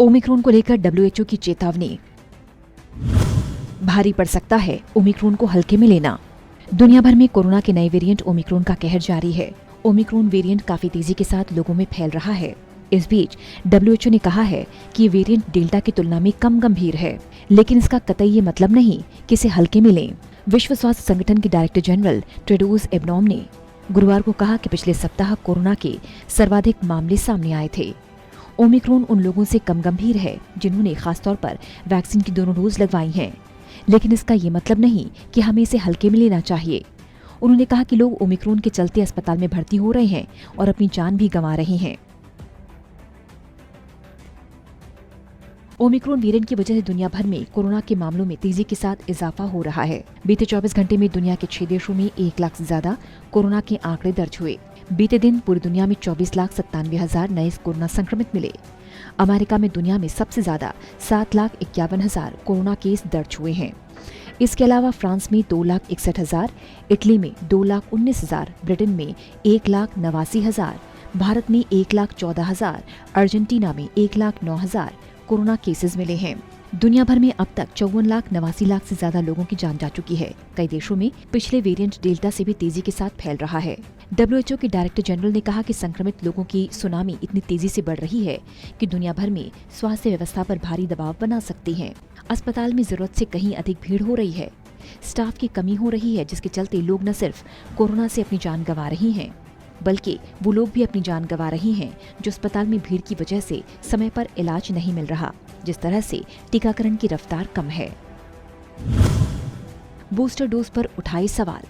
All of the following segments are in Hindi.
ओमिक्रॉन को लेकर डब्ल्यूएचओ की चेतावनी। भारी पड़ सकता है ओमिक्रॉन को हल्के में लेना। दुनिया भर में कोरोना के नए वेरिएंट ओमिक्रॉन का कहर जारी है। ओमिक्रॉन वेरिएंट काफी तेजी के साथ लोगों में फैल रहा है। इस बीच डब्ल्यूएचओ ने कहा है कि ये वेरिएंट डेल्टा की तुलना में कम गंभीर है, लेकिन इसका कतई ये मतलब नहीं कि इसे हल्के में लें। विश्व स्वास्थ्य संगठन के डायरेक्टर जनरल टेड्रोस एडनॉम ने गुरुवार को कहा कि पिछले सप्ताह कोरोना के सर्वाधिक मामले सामने आए थे। ओमिक्रॉन उन लोगों से कम गंभीर है जिन्होंने खासतौर पर वैक्सीन की दोनों डोज लगवाई हैं, लेकिन इसका ये मतलब नहीं कि हमें इसे हल्के में लेना चाहिए। उन्होंने कहा कि लोग ओमिक्रॉन के चलते अस्पताल में भर्ती हो रहे हैं और अपनी जान भी गंवा रहे हैं। ओमिक्रॉन वेरिएंट की वजह से दुनिया भर में कोरोना के मामलों में तेजी के साथ इजाफा हो रहा है। बीते 24 घंटे में दुनिया के 6 देशों में 1 लाख से ज्यादा कोरोना के आंकड़े दर्ज हुए। बीते दिन पूरी दुनिया में 24,97,000 नए कोरोना संक्रमित मिले। अमेरिका में दुनिया में सबसे ज्यादा 7,51,000 कोरोना केस दर्ज हुए हैं। इसके अलावा फ्रांस में 2,61,000, इटली में 2,19,000, ब्रिटेन में 1,89,000, भारत में 1,14,000, अर्जेंटीना में 1,09,000 कोरोना केसेस मिले हैं। दुनिया भर में अब तक 54,89,00,000 से ज्यादा लोगों की जान जा चुकी है। कई देशों में पिछले वेरिएंट डेल्टा से भी तेजी के साथ फैल रहा है। डब्ल्यूएचओ के डायरेक्टर जनरल ने कहा कि संक्रमित लोगों की सुनामी इतनी तेजी से बढ़ रही है कि दुनिया भर में स्वास्थ्य व्यवस्था पर भारी दबाव बना सकती है। अस्पताल में जरूरत से कहीं अधिक भीड़ हो रही है। स्टाफ की कमी हो रही है, जिसके चलते लोग न सिर्फ कोरोना से अपनी जान गंवा रही हैं, बल्कि वो लोग भी अपनी जान गंवा रहे हैं जो अस्पताल में भीड़ की वजह से समय पर इलाज नहीं मिल रहा, जिस तरह से टीकाकरण की रफ्तार कम है। बूस्टर डोज पर उठाए सवाल।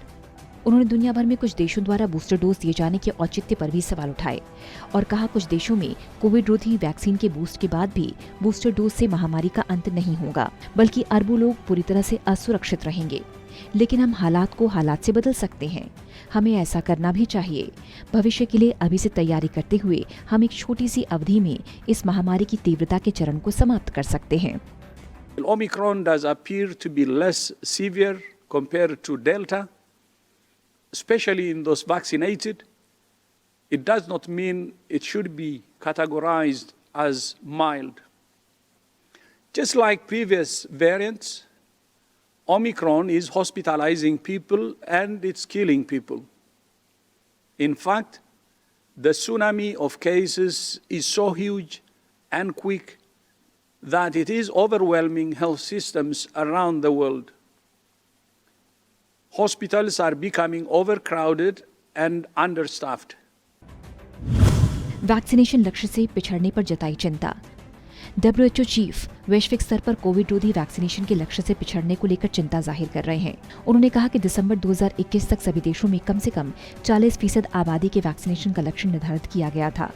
उन्होंने दुनिया भर में कुछ देशों द्वारा बूस्टर डोज दिए जाने के औचित्य पर भी सवाल उठाए और कहा कुछ देशों में कोविड रोधी वैक्सीन के बूस्ट के बाद भी बूस्टर डोज से महामारी का अंत नहीं होगा, बल्कि अरबों लोग पूरी तरह से असुरक्षित रहेंगे। लेकिन हम हालात को हालात से बदल सकते हैं। हमें ऐसा करना भी चाहिए। भविष्य के लिए अभी से तैयारी करते हुए हम एक छोटी सी अवधि में इस महामारी की तीव्रता के चरण को समाप्त कर सकते हैं। Omicron does appear to be less severe compared to Delta, especially in those vaccinated. It does not mean it should be categorized as mild. Just like previous variants, Omicron is hospitalizing people and it's killing people. In fact, the tsunami of cases is so huge and quick that it is overwhelming health systems around the world. Hospitals are becoming overcrowded and understaffed. Vaccination लक्ष्य से पिछड़ने पर जताई चिंता। डब्ल्यूएचओ चीफ वैश्विक स्तर पर कोविड रोधी वैक्सीनेशन के लक्ष्य से पिछड़ने को लेकर चिंता जाहिर कर रहे हैं। उन्होंने कहा कि दिसंबर 2021 तक सभी देशों में कम से कम 40% आबादी के वैक्सीनेशन का लक्ष्य निर्धारित किया गया था,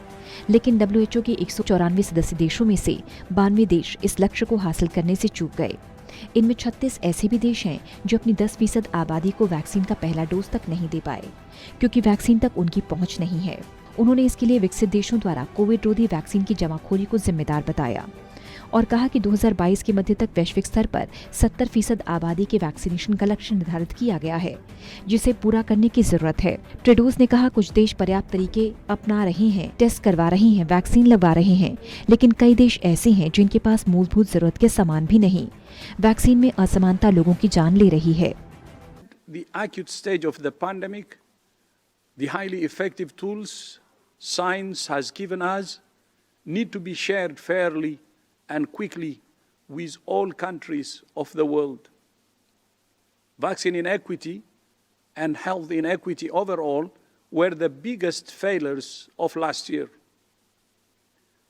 लेकिन डब्ल्यूएचओ के 194 सदस्य देशों में से 92 देश इस लक्ष्य को हासिल करने से चूक गए। इनमें 36 ऐसे भी देश हैं जो अपनी 10% आबादी को वैक्सीन का पहला डोज तक नहीं दे पाए, क्योंकि वैक्सीन तक उनकी पहुंच नहीं है। उन्होंने इसके लिए विकसित देशों द्वारा कोविड रोधी वैक्सीन की जमाखोरी को जिम्मेदार बताया और कहा कि 2022 के मध्य तक वैश्विक स्तर पर 70% आबादी के वैक्सीनेशन का लक्ष्य निर्धारित किया गया है, जिसे पूरा करने की जरूरत है। टेड्रोस ने कहा कुछ देश पर्याप्त तरीके अपना रहे हैं, टेस्ट करवा रहे हैं, वैक्सीन लगवा रहे हैं, लेकिन कई देश ऐसे हैं जिनके पास मूलभूत जरूरत के सामान भी नहीं। वैक्सीन में असमानता लोगों की जान ले रही है। The acute stage of the pandemic, the highly effective tools science has given us need to be shared fairly and quickly with all countries of the world. Vaccine inequity and health inequity overall were the biggest failures of last year.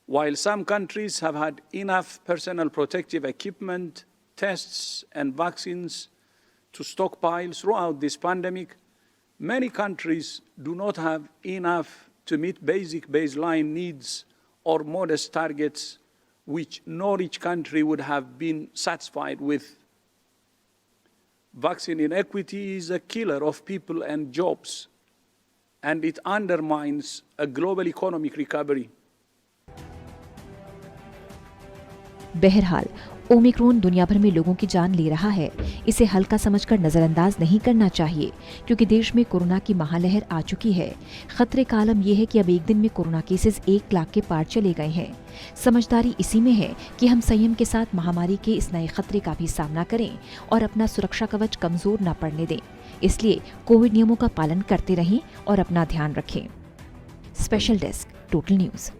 While some countries have had enough personal protective equipment, tests, and vaccines to stockpile throughout this pandemic, many countries do not have enough to meet basic baseline needs or modest targets which no rich country would have been satisfied with. Vaccine inequity is a killer of people and jobs, and it undermines a global economic recovery. बहरहाल ओमिक्रॉन दुनिया भर में लोगों की जान ले रहा है, इसे हल्का समझकर नजरअंदाज नहीं करना चाहिए, क्योंकि देश में कोरोना की महालहर आ चुकी है। खतरे का आलम यह है कि अब एक दिन में कोरोना केसेस 1 लाख के पार चले गए हैं। समझदारी इसी में है कि हम संयम के साथ महामारी के इस नए खतरे का भी सामना करें और अपना सुरक्षा कवच कमजोर न पड़ने दें। इसलिए कोविड नियमों का पालन करते रहें और अपना ध्यान रखें। Special desk, total news.